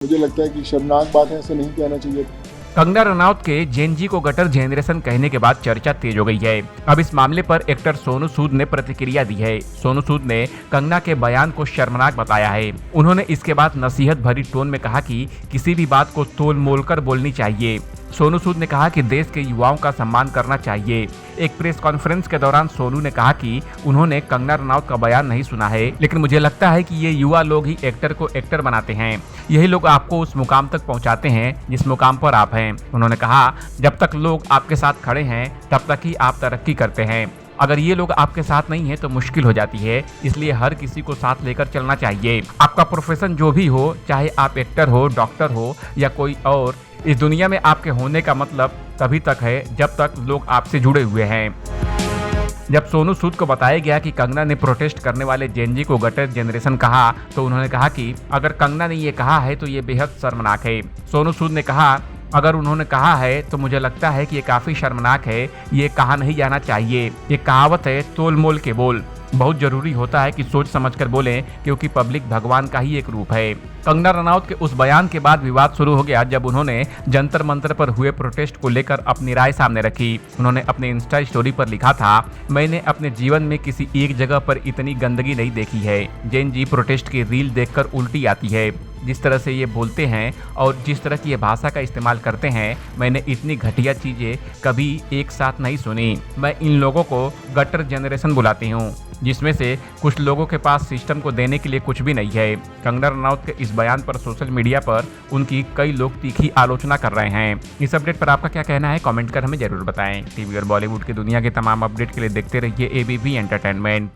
मुझे लगता है कि शर्मनाक बात है, ऐसा नहीं कहना चाहिए। कंगना रनौत के जेन जी को गटर जनरेशन कहने के बाद चर्चा तेज हो गई है। अब इस मामले पर एक्टर सोनू सूद ने प्रतिक्रिया दी है। सोनू सूद ने कंगना के बयान को शर्मनाक बताया है। उन्होंने इसके बाद नसीहत भरी टोन में कहा कि किसी भी बात को तोल मोल कर बोलनी चाहिए। सोनू सूद ने कहा कि देश के युवाओं का सम्मान करना चाहिए। एक प्रेस कॉन्फ्रेंस के दौरान सोनू ने कहा कि उन्होंने कंगना रनौत का बयान नहीं सुना है, लेकिन मुझे लगता है कि ये युवा लोग ही एक्टर को एक्टर बनाते हैं। यही लोग आपको उस मुकाम तक पहुंचाते हैं जिस मुकाम पर आप हैं। उन्होंने कहा, जब तक लोग आपके साथ खड़े हैं तब तक ही आप तरक्की करते हैं। अगर ये लोग आपके साथ नहीं है तो मुश्किल हो जाती है, इसलिए हर किसी को साथ लेकर चलना चाहिए। आपका प्रोफेशन जो भी हो, चाहे आप एक्टर हो, डॉक्टर हो या कोई और, इस दुनिया में आपके होने का मतलब तभी तक है जब तक लोग आपसे जुड़े हुए हैं। जब सोनू सूद को बताया गया कि कंगना ने प्रोटेस्ट करने वाले जेन जी को गटर जनरेशन कहा, तो उन्होंने कहा कि अगर कंगना ने ये कहा है तो ये बेहद शर्मनाक है। सोनू सूद ने कहा, अगर उन्होंने कहा है तो मुझे लगता है कि ये काफी शर्मनाक है। ये कहा नहीं जाना चाहिए। ये कहावत है, तोल मोल के बोल। बहुत जरूरी होता है कि सोच समझकर बोलें, क्योंकि पब्लिक भगवान का ही एक रूप है। कंगना रनौत के उस बयान के बाद विवाद शुरू हो गया जब उन्होंने जंतर मंतर पर हुए प्रोटेस्ट को लेकर अपनी राय सामने रखी। उन्होंने अपने इंस्टा स्टोरी पर लिखा था, मैंने अपने जीवन में किसी एक जगह पर इतनी गंदगी नहीं देखी है। जेन जी प्रोटेस्ट की रील देखकर उल्टी आती है। जिस तरह से ये बोलते हैं और जिस तरह की ये भाषा का इस्तेमाल करते हैं, मैंने इतनी घटिया चीजें कभी एक साथ नहीं सुनी। मैं इन लोगों को गटर जनरेशन बुलाती हूँ, जिसमें से कुछ लोगों के पास सिस्टम को देने के लिए कुछ भी नहीं है। कंगना रनौत के इस बयान पर सोशल मीडिया पर उनकी कई लोग तीखी आलोचना कर रहे हैं। इस अपडेट पर आपका क्या कहना है, कमेंट कर हमें जरूर बताएं। टीवी और बॉलीवुड की दुनिया के तमाम अपडेट के लिए देखते रहिए एबीपी एंटरटेनमेंट।